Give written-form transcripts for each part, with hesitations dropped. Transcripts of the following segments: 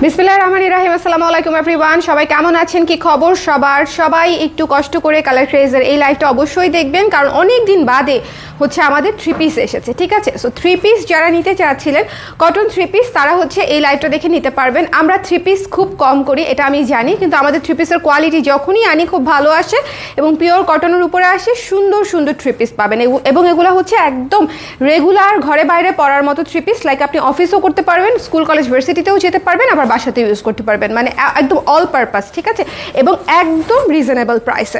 বিসমিল্লাহির রহমানির রহিম। আসসালামু আলাইকুম এভরিওয়ান, সবাই কেমন আছেন, কি খবর সবার? সবাই একটু কষ্ট করে কালার ক্রেজের এই লাইভটা অবশ্যই দেখবেন, কারণ অনেক দিন বাদে হচ্ছে আমাদের থ্রি পিস এসেছে। ঠিক আছে, সো থ্রি পিস যারা নিতে চাচ্ছিলেন কটন থ্রি পিস, তারা হচ্ছে এই লাইভটা দেখে নিতে পারবেন। আমরা থ্রি পিস খুব কম করি, এটা আমি জানি, কিন্তু আমাদের থ্রি পিসের কোয়ালিটি যখনই আনি খুব ভালো আসে এবং পিওর কটনের উপরে আসে। সুন্দর সুন্দর থ্রি পিস পাবেন এবং এগুলো হচ্ছে একদম রেগুলার ঘরে বাইরে পরার মতো থ্রি পিস। লাইক আপনি অফিসও করতে পারবেন, স্কুল কলেজ ভার্সিটিতেও যেতে পারবেন, আবার বাসাতে ইউজ করতে পারবেন, মানে একদম অল পারপাস। ঠিক আছে, এবং একদম রিজনেবল প্রাইসে,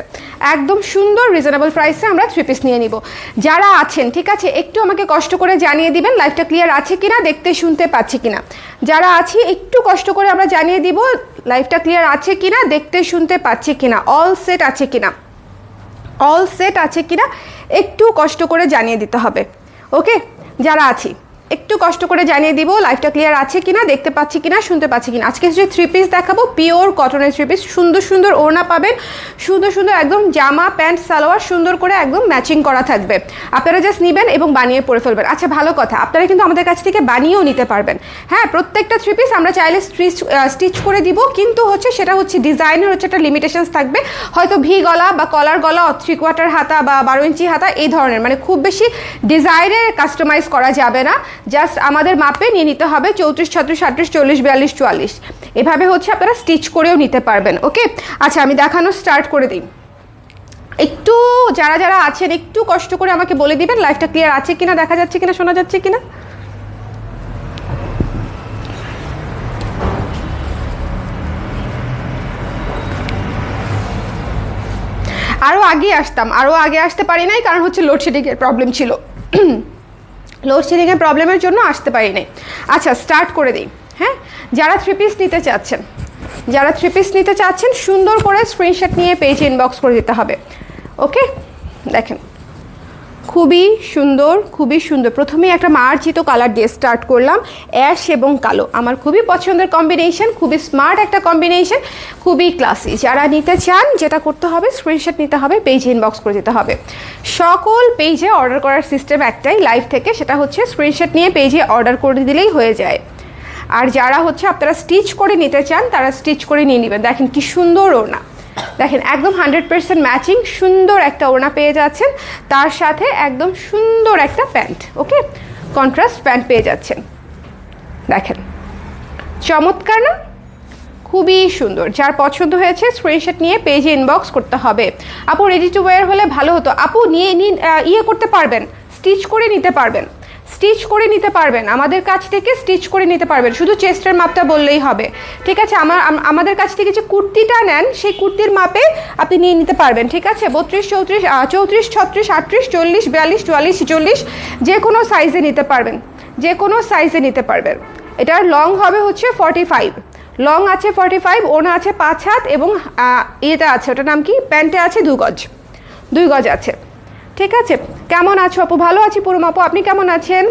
একদম সুন্দর রিজনেবল প্রাইসে আমরা থ্রি পিস নিয়ে নিব। যারা আছেন, ঠিক আছে, একটু আমাকে কষ্ট করে জানিয়ে দিবেন লাইভটা ক্লিয়ার আছে কিনা, দেখতে শুনতে পাচ্ছি কিনা। যারা আছি একটু কষ্ট করে আমরা জানিয়ে দিব লাইভটা ক্লিয়ার আছে কিনা, দেখতে শুনতে পাচ্ছি কিনা, অল সেট আছে কিনা, অল সেট আছে কিনা একটু কষ্ট করে জানিয়ে দিতে হবে। ওকে, যারা আছি একটু কষ্ট করে জানিয়ে দিব লাইভটা ক্লিয়ার আছে কিনা, দেখতে পাচ্ছি কিনা, শুনতে পাচ্ছি কিনা। আজকে যে থ্রি পিস দেখাবো পিওর কটনের থ্রি পিস, সুন্দর সুন্দর ওড়না পাবেন, সুন্দর সুন্দর একদম জামা প্যান্ট সালোয়ার সুন্দর করে একদম ম্যাচিং করা থাকবে। আপনারা জাস্ট নেবেন এবং বানিয়ে পরে ফেলবেন। আচ্ছা, ভালো কথা, আপনারা কিন্তু আমাদের কাছ থেকে বানিয়েও নিতে পারবেন। হ্যাঁ, প্রত্যেকটা থ্রি পিস আমরা চাইলে স্টিচ করে দিব, কিন্তু হচ্ছে সেটা হচ্ছে ডিজাইনের হচ্ছে একটা লিমিটেশনস থাকবে। হয়তো ভি গলা বা কলার গলা, 3/4 হাতা বা 12 ইঞ্চি হাতা, এই ধরনের, মানে খুব বেশি ডিজাইনের কাস্টমাইজ করা যাবে না। জাস্ট আমাদের মাপে নিয়ে নিতে হবে 34, 36, 38, 40, 42, 44, এভাবে হচ্ছে আপনারা স্টিচ করেও নিতে পারবেন। ওকে, আচ্ছা আমি দেখানো স্টার্ট করে দিই। একটু যারা যারা আছেন একটু কষ্ট করে আমাকে বলে দিবেন লাইভটা ক্লিয়ার আছে কিনা, দেখা যাচ্ছে কিনা, শোনা যাচ্ছে কিনা। আরও আগে আসতাম, আরও আগে আসতে পারি নাই, কারণ হচ্ছে লোডশেডিংয়ের প্রবলেম ছিল। লোডশেডিংয়ের প্রবলেমের জন্য আসতে পারি নাই। আচ্ছা, স্টার্ট করে দিই। হ্যাঁ, যারা থ্রি পিস নিতে চাচ্ছেন, যারা থ্রি পিস নিতে চাচ্ছেন, সুন্দর করে স্ক্রিনশট নিয়ে পেজে ইনবক্স করে দিতে হবে। ওকে, দেখেন খুবই সুন্দর, খুবই সুন্দর। প্রথমেই একটা মার্জিত কালার দিয়ে স্টার্ট করলাম, অ্যাশ এবং কালো, আমার খুবই পছন্দের কম্বিনেশন, খুবই স্মার্ট একটা কম্বিনেশন, খুবই ক্লাসি। যারা নিতে চান যেটা করতে হবে, স্ক্রিনশট নিতে হবে, পেজে ইনবক্স করে দিতে হবে। সকল পেজে অর্ডার করার সিস্টেম একটাই লাইভ থেকে, সেটা হচ্ছে স্ক্রিনশট নিয়ে পেজে অর্ডার করে দিলেই হয়ে যায়। আর যারা হচ্ছে আপনারা স্টিচ করে নিতে চান, তারা স্টিচ করে নিয়ে নেবেন। দেখেন কি সুন্দর ওড়না, দেখেন একদম 100% ম্যাচিং সুন্দর একটা ওড়না পেয়ে যাচ্ছেন, তার সাথে একদম সুন্দর একটা প্যান্ট। ওকে, কন্ট্রাস্ট প্যান্ট পেয়ে যাচ্ছেন। দেখেন চমৎকার না, খুবই সুন্দর। যার পছন্দ হয়েছে স্ক্রিনশট নিয়ে পেজে ইনবক্স করতে হবে। আপু রেডি টু ওয়্যার হলে ভালো হতো। আপু নিয়ে ইয়ে করতে পারবেন, স্টিচ করে নিতে পারবেন, স্টিচ করে নিতে পারবেন, আমাদের কাছ থেকে স্টিচ করে নিতে পারবেন। শুধু চেস্টের মাপটা বললেই হবে। ঠিক আছে, আমাদের কাছ থেকে যে কুর্তিটা নেন, সেই কুর্তির মাপে আপনি নিয়ে নিতে পারবেন। ঠিক আছে, 32, 34, 34, 36, 38, 40, 42, 44, 40, যে কোনো সাইজে নিতে পারবেন, যে কোনো সাইজে নিতে পারবেন। এটার লং হবে হচ্ছে 45, লং আছে 45, ওনা আছে 5 হাত, এবং ইয়েটা আছে, ওটার নাম কি, প্যান্টে আছে 2 গজ, 2 গজ আছে। ঠিক আছে, কেমন আছো আপু? ভালো আছি পুরো আপু, আপনি কেমন আছেন?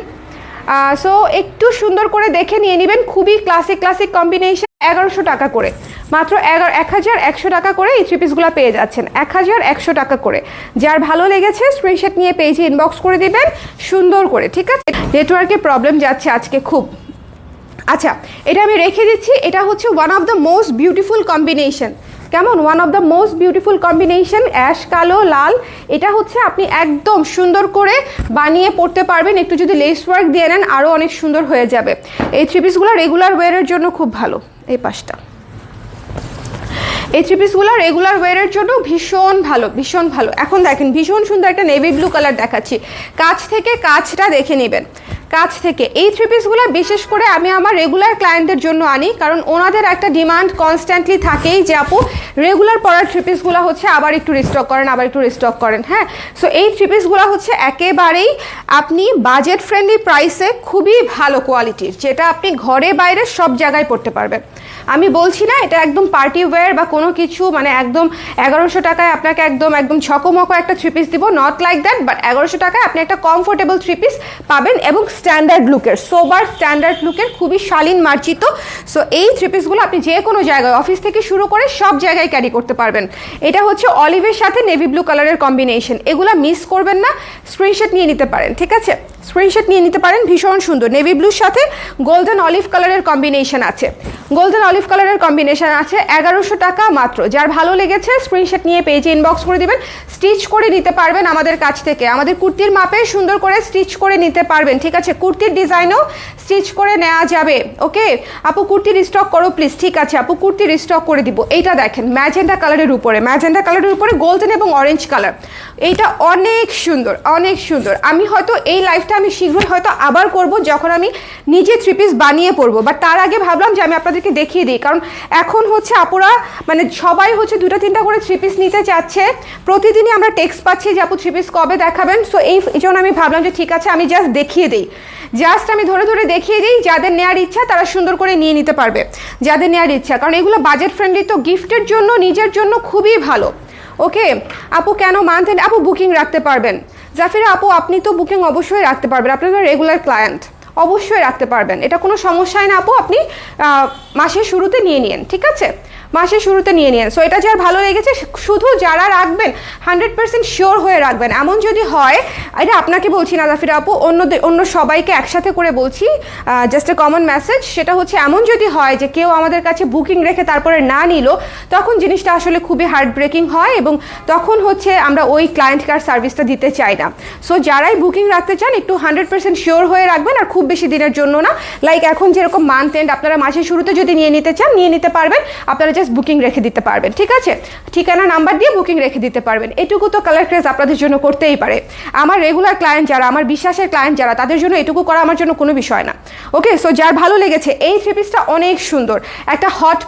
সো একটু সুন্দর করে দেখে নিয়ে নেবেন। খুবই ক্লাসিক ক্লাসিক কম্বিনেশন। 1100 টাকা করে, মাত্র 1100 টাকা করে এই থ্রি পিসগুলো পেয়ে যাচ্ছেন, 1100 টাকা করে। যার ভালো লেগেছে স্ক্রিনশট নিয়ে পেজে ইনবক্স করে দিবেন সুন্দর করে। ঠিক আছে, নেটওয়ার্কের প্রবলেম যাচ্ছে আজকে খুব। আচ্ছা, এটা আমি রেখে দিচ্ছি। এটা হচ্ছে one of the most beautiful combination. কেমন, one of the most beautiful combination, ash কালো লাল। এটা হচ্ছে আপনি একদম সুন্দর করে বানিয়ে পড়তে পারবেন। একটু যদি লেস ওয়ার্ক দিয়ে নেন আরও অনেক সুন্দর হয়ে যাবে। এই থ্রি পিসগুলো রেগুলার ওয়্যারের জন্য খুব ভালো। এই পাশটা, এই থ্রি পিসগুলো রেগুলার ওয়্যারের জন্য ভীষণ ভালো, ভীষণ ভালো। এখন দেখেন ভীষণ সুন্দর একটা নেভি ব্লু কালার দেখাচ্ছি, কাছ থেকে কাজটা দেখে নেবেন, কাছ থেকে। এই থ্রি পিসগুলো বিশেষ করে আমি আমার রেগুলার ক্লায়েন্টদের জন্য আনি, কারণ ওনাদের একটা ডিমান্ড কনস্ট্যান্টলি থাকেই যে আপু রেগুলার পরার থ্রি পিসগুলো হচ্ছে আবার একটু রিস্টক করেন, আবার একটু রিস্টক করেন। হ্যাঁ, সো এই থ্রি পিসগুলো হচ্ছে একেবারেই আপনি বাজেট ফ্রেন্ডলি প্রাইসে খুবই ভালো কোয়ালিটির, যেটা আপনি ঘরে বাইরে সব জায়গায় পড়তে পারবেন। আমি বলছি না এটা একদম পার্টি ওয়্যার বা কোনো কিছু, মানে একদম 1100 টাকায় আপনাকে একদম ঝকমকো একটা থ্রি পিস দিব, নট লাইক দ্যাট, বাট 1100 টাকায় আপনি একটা কমফোর্টেবল থ্রি পিস পাবেন এবং স্ট্যান্ডার্ড লুকের, সোবার স্ট্যান্ডার্ড লুকের, খুবই শালীন মার্জিত। সো এই থ্রি পিসগুলো আপনি যে কোনো জায়গায়, অফিস থেকে শুরু করে সব জায়গায় ক্যারি করতে পারবেন। এটা হচ্ছে অলিভের সাথে নেভি ব্লু কালারের কম্বিনেশন, এগুলো মিস করবেন না, স্ক্রিনশট নিয়ে নিতে পারেন, ঠিক আছে? স্ক্রিনশট নিয়ে নিতে পারেন, ভীষণ সুন্দর। নেভি ব্লুর সাথে গোল্ডেন অলিভ কালারের কম্বিনেশন আছে, গোল্ডেন অলিভ কালারের কম্বিনেশন আছে। 1100 টাকা মাত্র। যার ভালো লেগেছে স্ক্রিনশট নিয়ে পেজে ইনবক্স করে দিবেন। স্টিচ করে নিতে পারবেন আমাদের কাছ থেকে, আমাদের কুর্তির মাপে সুন্দর করে স্টিচ করে নিতে পারবেন, ঠিক আছে? কুর্তির ডিজাইনও স্টিচ করে নেওয়া যাবে। ওকে আপু কুর্তির স্টক করো প্লিজ। ঠিক আছে আপু কুর্তির স্টক করে দিব। এইটা দেখেন ম্যাজেন্ডা কালারের উপরে, ম্যাজেন্ডা কালারের উপরে গোল্ডেন এবং অরেঞ্জ কালার, এইটা অনেক সুন্দর, অনেক সুন্দর। আমি হয়তো এই লাইফটা আমি শীঘ্রই হয়তো আবার করব, যখন আমি নিজে থ্রি পিস বানিয়ে পরবো, বাট তার আগে ভাবলাম যে আমি আপনাদেরকে দেখিয়ে দিই, কারণ এখন হচ্ছে আপুরা মানে সবাই হচ্ছে 2-3টা করে থ্রি পিস নিতে চাচ্ছে। প্রতিদিনই আমরা টেক্সট পাচ্ছি যে আপু থ্রি পিস কবে দেখাবেন। সো এই জন্য আমি ভাবলাম যে ঠিক আছে আমি জাস্ট দেখিয়ে দিই, জাস্ট আমি ধরে ধরে দেখিয়ে দিই, যাদের নেওয়ার ইচ্ছা তারা সুন্দর করে নিয়ে নিতে পারবে, যাদের নেওয়ার ইচ্ছা, কারণ এগুলো বাজেট ফ্রেন্ডলি, তো গিফটের জন্য নিজের জন্য খুবই ভালো। ওকে আপু কেন মান্থ এন্ড, আপু বুকিং রাখতে পারবেন। জাফিরা আপু আপনি তো বুকিং অবশ্যই রাখতে পারবেন, আপনার রেগুলার ক্লায়েন্ট, অবশ্যই রাখতে পারবেন, এটা কোনো সমস্যাই না আপু। আপনি মাসের শুরুতে নিয়ে নিন, ঠিক আছে? মাসের শুরুতে নিয়ে নিন। সো এটা যার ভালো লেগেছে, শুধু যারা রাখবেন 100% শিওর হয়ে রাখবেন। এমন যদি হয়, এটা আপনাকে বলছি না জাফিরা আপু, অন্য সবাইকে একসাথে করে বলছি, জাস্ট এ কমন মেসেজ, সেটা হচ্ছে এমন যদি হয় যে কেউ আমাদের কাছে বুকিং রেখে তারপরে না নিল, তখন জিনিসটা আসলে খুবই হার্ট ব্রেকিং হয়, এবং তখন হচ্ছে আমরা ওই ক্লায়েন্ট কেয়ার সার্ভিসটা দিতে চাই না। সো যারাই বুকিং রাখতে চান একটু 100% শিওর হয়ে রাখবেন, আর খুব বেশি দিনের জন্য না। লাইক এখন যেরকম মান্থ এন্ড, আপনারা মাসের শুরুতে যদি নিয়ে নিতে চান নিয়ে নিতে পারবেন, আপনারা জাস্ট বুকিং রেখে দিতে পারবেন, ঠিক আছে? ঠিকানা নাম্বার দিয়ে বুকিং রেখে দিতে পারবেন। এটুকু তো কালার ক্রেজ আপনাদের জন্য করতেই পারে। আমার রেগুলার ক্লায়েন্ট যারা, আমার বিশ্বাসের ক্লায়েন্ট যারা, তাদের জন্য এটুকু করা আমার জন্য কোনো বিষয় না। ওকে সো যার ভালো লেগেছে, এই থ্রি পিসটা অনেক সুন্দর, একটা হট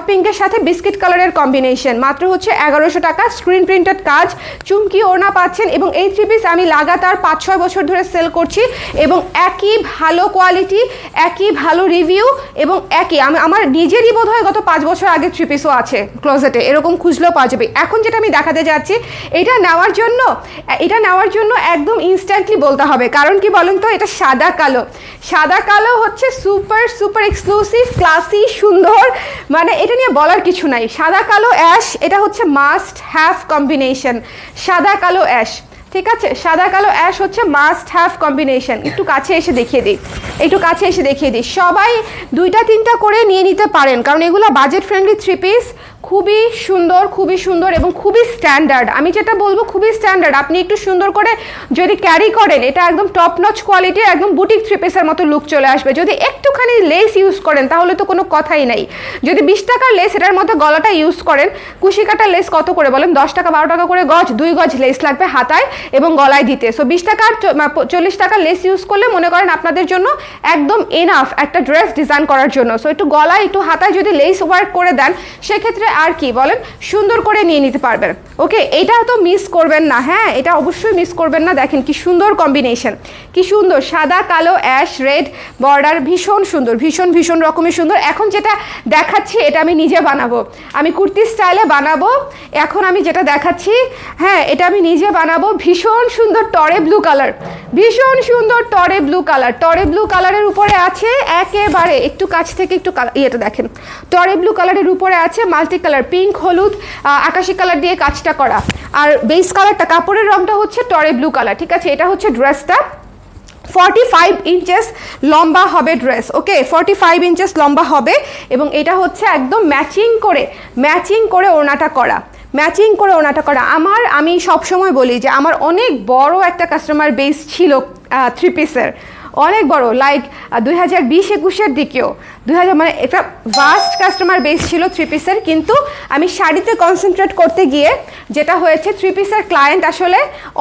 পিঙ্কের সাথে বিস্কিট কালারের কম্বিনেশন, মাত্র হচ্ছে 1100 টাকা। স্ক্রিন প্রিন্টেড কাজ, চুমকি ওড়না পাচ্ছেন, এবং এই থ্রি পিস আমি লাগাতার 5-6 বছর ধরে সেল করছি, এবং একই ভালো কোয়ালিটি, একই ভালো রিভিউ, এবং একই আমার নিজেরই বোধ হয় গত 5 বছর আগে থ্রি পিসও আছে ক্লোজেটে, এরকম খুঁজলেও পাওয়া যাবে। এখন যেটা আমি দেখাতে যাচ্ছি, এটা নেওয়ার জন্য একদম ইনস্ট্যান্টলি বলতে হবে, কারণ কি বলেন তো, এটা সাদা কালো হচ্ছে সুপার এক্সক্লুসিভ, ক্লাসি, সুন্দর, মানে এটা নিয়ে বলার কিছু নাই। সাদা কালো অ্যাশ, এটা হচ্ছে মাস্ট হ্যাভ কম্বিনেশন, সাদা কালো অ্যাশ, ঠিক আছে? সাদা কালো অ্যাশ হচ্ছে মাস্ট হ্যাভ কম্বিনেশন। একটু কাছে এসে দেখিয়ে দিই, সবাই 2-3টা করে নিয়ে নিতে পারেন, কারণ এগুলো বাজেট ফ্রেন্ডলি থ্রি পিস, খুবই সুন্দর এবং খুবই স্ট্যান্ডার্ড। আমি যেটা বলবো খুবই স্ট্যান্ডার্ড, আপনি একটু সুন্দর করে যদি ক্যারি করেন, এটা একদম টপ নচ কোয়ালিটির, একদম বুটিক থ্রি পিসের মতো লুক চলে আসবে। যদি একটুখানি লেস ইউজ করেন তাহলে তো কোনো কথাই নাই। যদি 20 টাকার লেস এটার মধ্যে গলাটা ইউজ করেন, কুশি কাটার লেস কত করে বলেন? 10 টাকা 12 টাকা করে গজ, 2 গজ লেস লাগবে হাতায় এবং গলায় দিতে। সো 20 টাকার 40 টাকার লেস ইউজ করলে মনে করেন আপনাদের জন্য একদম এনাফ একটা ড্রেস ডিজাইন করার জন্য। সো একটু গলায় একটু হাতায় যদি লেস ওয়ার্ক করে দেন, সেক্ষেত্রে আর কি বলেন, সুন্দর করে নিয়ে নিতে পারবেন। ওকে এটা তো মিস করবেন না, হ্যাঁ এটা অবশ্যই মিস করবেন না। দেখেন কি সুন্দর কম্বিনেশন, কি সুন্দর, সাদা কালো অ্যাশ রেড বর্ডার, ভীষণ সুন্দর, ভীষণ রকমের সুন্দর। এখন যেটা দেখাচ্ছি এটা আমি নিজে বানাবো, আমি কুর্তি স্টাইলে বানাবো। এখন আমি যেটা দেখাচ্ছি, হ্যাঁ এটা আমি নিজে বানাবো। ভীষণ সুন্দর টরে ব্লু কালার, টরে ব্লু কালারের উপরে আছে একেবারে, একটু কাছ থেকে একটু ইয়েটা দেখেন, টরে ব্লু কালারের উপরে আছে মাল্টি কালার, পিঙ্ক, হলুদ, আকাশি কালার দিয়ে কাজটা করা, আর বেস কালারটা, কাপড়ের রংটা হচ্ছে টরে ব্লু কালার, ঠিক আছে? এটা হচ্ছে ড্রেসটা। 45 ইঞ্চেস লম্বা হবে ড্রেস, ওকে 45 ইঞ্চেস লম্বা হবে, এবং এটা হচ্ছে একদম ম্যাচিং করে ওড়নাটা করা, আমি সবসময় বলি যে আমার অনেক বড় একটা কাস্টমার বেস ছিল থ্রি পিসের, অনেক বড়, লাইক 2020-21-এর দিকেও 2000 মানে একটা ভাস্ট কাস্টমার বেস ছিল থ্রি পিসের। কিন্তু আমি শাড়িতে কনসেন্ট্রেট করতে গিয়ে যেটা হয়েছে, থ্রি পিসের ক্লায়েন্ট আসলে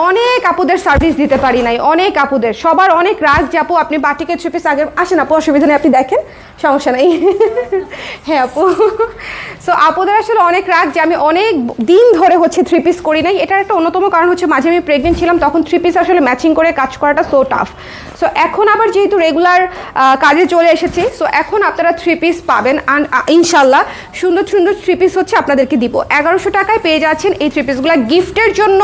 অনেক আপুদের সার্ভিস দিতে পারি নাই, অনেক আপুদের, সবার অনেক রাগ যে আপু আপনি বাটিকের থ্রি পিস আগে আসেন, আপু অসুবিধা নেই আপনি দেখেন, সমস্যা নেই। হ্যাঁ আপু, সো আপুদের আসলে অনেক রাগ যে আমি অনেক দিন ধরে হচ্ছে থ্রি পিস করি নাই। এটার একটা অন্যতম কারণ হচ্ছে মাঝে আমি প্রেগনেন্ট ছিলাম, তখন থ্রি পিস আসলে ম্যাচিং করে কাজ করাটা সো টাফ। সো এখন আবার যেহেতু রেগুলার কাজে চলে এসেছি, সো এখন আপনারা থ্রি পিস পাবেন, ইনশাল্লাহ সুন্দর থ্রি পিস হচ্ছে আপনাদেরকে দিব। 1100 টাকায় পেয়ে যাচ্ছেন এই থ্রি পিসগুলো। গিফটের জন্য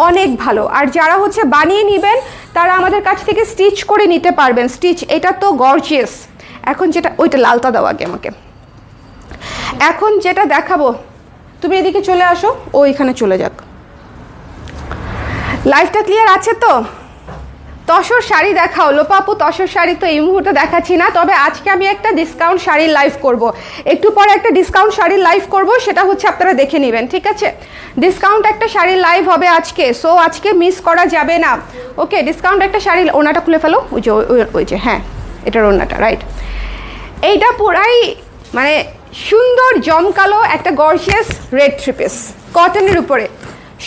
অনেক ভালো। আর যারা হচ্ছে বানিয়ে নেবেন তারা আমাদের কাছ থেকে স্টিচ করে নিতে পারবেন। স্টিচ এটা তো গর্জিয়াস। এখন যেটা ওইটা লালটা দাও আগে আমাকে। এখন যেটা দেখাবো, তুমি এদিকে চলে আসো, ও এখানে চলে যাক। লাইভটা ক্লিয়ার আছে তো? তসর শাড়ি দেখাও লোপাপু। তসর শাড়ি তো এই মুহূর্তে দেখাচ্ছি না, তবে আজকে আমি একটা ডিসকাউন্ট শাড়ির লাইভ করব। একটু পরে একটা ডিসকাউন্ট শাড়ির লাইভ করব, সেটা হচ্ছে আপনারা দেখে নেবেন, ঠিক আছে? ডিসকাউন্ট একটা শাড়ির লাইভ হবে আজকে, সো আজকে মিস করা যাবে না। ওকে, ডিসকাউন্ট একটা শাড়ির, ওনাটা খুলে ফেলো। ওই যে হ্যাঁ, এটার ওনাটা রাইট। এইটা পুরাই মানে সুন্দর জমকালো একটা গর্জিয়াস রেড থ্রি পিস কটনের উপরে,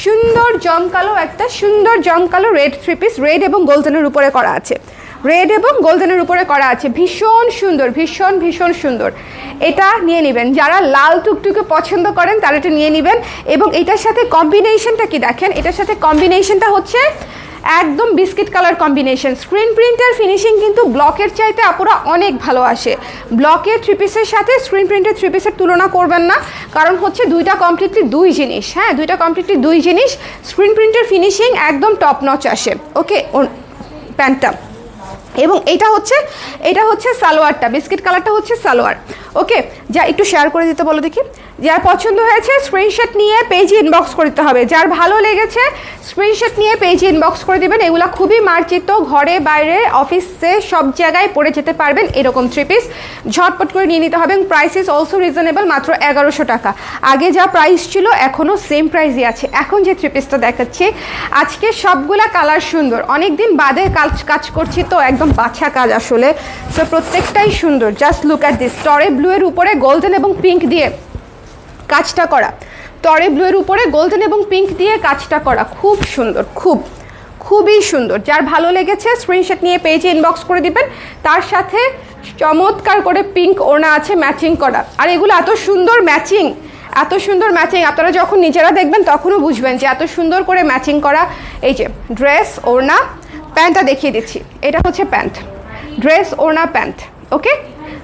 সুন্দর জমকালো একটা সুন্দর জমকালো রেড থ্রি পিস, রেড এবং গোল্ডেনের উপরে করা আছে, রেড এবং গোল্ডেনের উপরে করা আছে। ভীষণ সুন্দর, ভীষণ ভীষণ সুন্দর। এটা নিয়ে নেবেন, যারা লাল টুকটুকে পছন্দ করেন তারা এটা নিয়ে নেবেন। এবং এটার সাথে কম্বিনেশনটা কি দেখেন, এটার সাথে কম্বিনেশনটা হচ্ছে একদম বিস্কিট কালার কম্বিনেশন। স্ক্রিন প্রিন্টের ফিনিশিং কিন্তু ব্লকের চাইতে আপুরা অনেক ভালো আসে। ব্লকের থ্রি পিসের সাথে স্ক্রিন প্রিন্টের থ্রি পিসের তুলনা করবেন না, কারণ হচ্ছে দুইটা কমপ্লিটলি দুই জিনিস। হ্যাঁ, দুইটা কমপ্লিটলি দুই জিনিস। স্ক্রিন প্রিন্টের ফিনিশিং একদম টপ নচ আসে। ওকে, প্যান্টটা এবং এটা হচ্ছে সালোয়ারটা, বিস্কিট কালারটা হচ্ছে সালোয়ার। ওকে, যা একটু শেয়ার করে দিতে বলো দেখি। যার পছন্দ হয়েছে স্ক্রিনশট নিয়ে পেজে ইনবক্স করে দিতে হবে। যার ভালো লেগেছে স্ক্রিনশট নিয়ে পেজে ইনবক্স করে দেবেন। এগুলো খুবই মার্জিত, ঘরে বাইরে অফিসে সব জায়গায় পরে যেতে পারবেন এরকম থ্রি পিস। ঝটপট করে নিয়ে নিতে হবে। প্রাইস ইজ অলসো রিজনেবল, মাত্র 1100 টাকা। আগে যা প্রাইস ছিল এখনও সেম প্রাইসই আছে। এখন যে থ্রি পিসটা দেখাচ্ছি আজকে সবগুলা কালার সুন্দর, অনেক দিন বাদে কাজ করছি তো একদম বাছা কাজ আসলে, তো প্রত্যেকটাই সুন্দর। জাস্ট লুক অ্যাট দিস, টরে ব্লু এর উপরে গোল্ডেন এবং পিঙ্ক দিয়ে কাজটা করা, টরে ব্লু এর উপরে গোল্ডেন এবং পিঙ্ক দিয়ে কাজটা করা, খুব সুন্দর, খুবই সুন্দর। যার ভালো লেগেছে স্ক্রিনশট নিয়ে পেজে ইনবক্স করে দিবেন। তার সাথে চমৎকার করে পিঙ্ক ওড়না আছে ম্যাচিং করা। আর এগুলো এত সুন্দর ম্যাচিং, এত সুন্দর ম্যাচিং, আপনারা যখন নিজেরা দেখবেন তখনও বুঝবেন যে এত সুন্দর করে ম্যাচিং করা। এই যে ড্রেস ওড়না, প্যান্টটা দেখিয়ে দিচ্ছি, এটা হচ্ছে প্যান্ট, ড্রেস ওড়না প্যান্ট। ওকে,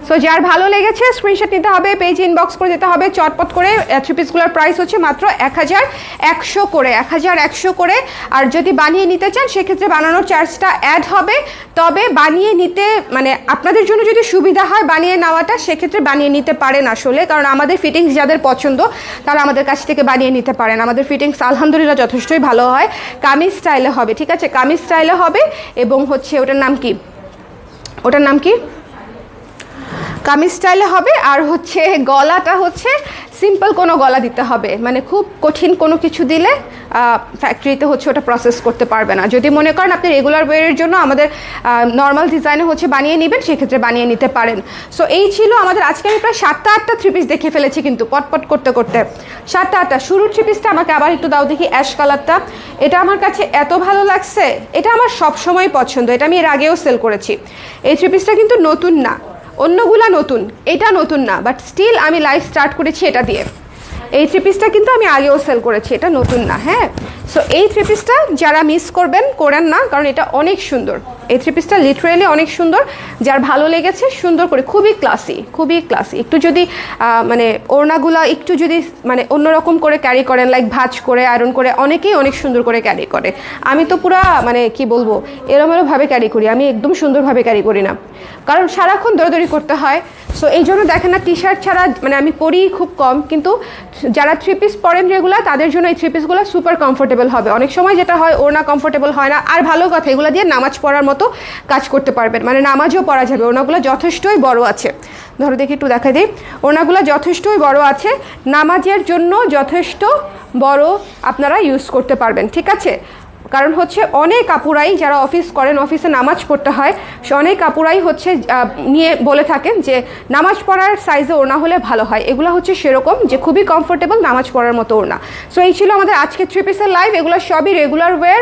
সো যার ভালো লেগেছে স্ক্রিনশট নিতে হবে, পেজ ইনবক্স করে দিতে হবে চটপট করে। থ্রি পিসগুলোর প্রাইস হচ্ছে মাত্র 1100 করে, 1100 করে। আর যদি বানিয়ে নিতে চান সেক্ষেত্রে বানানোর চার্জটা অ্যাড হবে। তবে বানিয়ে নিতে মানে আপনাদের জন্য যদি সুবিধা হয় বানিয়ে নেওয়াটা, সেক্ষেত্রে বানিয়ে নিতে পারেন আসলে, কারণ আমাদের ফিটিংস যাদের পছন্দ তারা আমাদের কাছ থেকে বানিয়ে নিতে পারেন। আমাদের ফিটিংস আলহামদুলিল্লাহ যথেষ্টই ভালো হয়। কামিজ স্টাইলে হবে, ঠিক আছে, কামিজ স্টাইলে হবে। এবং হচ্ছে ওটার নাম কি, কামিজ স্টাইলে হবে। আর হচ্ছে গলাটা হচ্ছে সিম্পল কোনো গলা দিতে হবে, মানে খুব কঠিন কোনো কিছু দিলে ফ্যাক্টরিতে হচ্ছে ওটা প্রসেস করতে পারবে না। যদি মনে করেন আপনি রেগুলার ওয়্যারের জন্য আমাদের নর্মাল ডিজাইনে হচ্ছে বানিয়ে নেবেন, সেক্ষেত্রে বানিয়ে নিতে পারেন। সো এই ছিল আমাদের আজকে। আমি প্রায় 7টা থ্রি পিস দেখে ফেলেছি কিন্তু পটপট করতে করতে, 7টা। শুরুর থ্রি পিসটা আমাকে আবার একটু দাও দেখি, অ্যাশ কালারটা। এটা আমার কাছে এত ভালো লাগছে, এটা আমার সবসময় পছন্দ, এটা আমি এর আগেও সেল করেছি। এই থ্রি পিসটা কিন্তু নতুন না, অন্যগুলা নতুন, এটা নতুন না, বাট স্টিল আমি লাইভ স্টার্ট করেছি এটা দিয়ে। এই থ্রি পিসটা কিন্তু আমি আগেও সেল করেছি, এটা নতুন না। হ্যাঁ, সো এই থ্রি পিসটা যারা মিস করেন না, কারণ এটা অনেক সুন্দর। এই থ্রি পিসটা লিটারেলি অনেক সুন্দর। যার ভালো লেগেছে সুন্দর করে, খুবই ক্লাসি, খুবই ক্লাসি। একটু যদি মানে ওড়নাগুলা একটু যদি মানে অন্যরকম করে ক্যারি করেন, লাইক ভাঁজ করে আয়রন করে, অনেকেই অনেক সুন্দর করে ক্যারি করে। আমি তো পুরা মানে কি বলবো এলোমেলোভাবে ক্যারি করি, আমি একদম সুন্দরভাবে ক্যারি করি না, কারণ সারাক্ষণ দৌড়াদৌড়ি করতে হয়। সো এই জন্য দেখেন না, টি শার্ট ছাড়া মানে আমি পরি খুব কম, কিন্তু যারা থ্রি পিস পরেন রেগুলার তাদের জন্য এই থ্রি পিসগুলো সুপার কমফোর্টেবল হবে। অনেক সময় যেটা হয় ওড়না কমফোর্টেবল হয় না। আর ভালো কথা, এগুলো দিয়ে নামাজ পড়ার মতো কাজ করতে পারবেন, মানে নামাজও পড়া যাবে। ওড়নাগুলো যথেষ্টই বড় আছে, ধরো দেখি একটু দেখা দিই। ওড়নাগুলো যথেষ্টই বড় আছে, নামাজের জন্য যথেষ্ট বড় আপনারা ইউজ করতে পারবেন, ঠিক আছে। কারণ হচ্ছে অনেক আপুরাই যারা অফিস করেন, অফিসে নামাজ পড়তে হয়, অনেক আপুরাই হচ্ছে নিয়ে বলে থাকেন যে নামাজ পড়ার সাইজে ওড়না হলে ভালো হয়। এগুলো হচ্ছে সেরকম যে খুবই কমফোর্টেবল নামাজ পড়ার মতো ওড়না। সো এই ছিল আমাদের আজকে থ্রি পিসের লাইভ। এগুলো সবই রেগুলার ওয়্যার,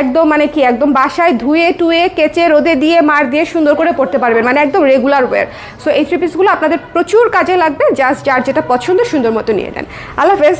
একদম মানে কি একদম বাসায় ধুয়ে টুয়ে কেচে রোদে দিয়ে মার দিয়ে সুন্দর করে পড়তে পারবেন, মানে একদম রেগুলার ওয়্যার। সো এই থ্রি পিসগুলো আপনাদের প্রচুর কাজে লাগবে। জাস্ট যার যেটা পছন্দ সুন্দর মতো নিয়ে নেন। আল্লাহ হাফেজ।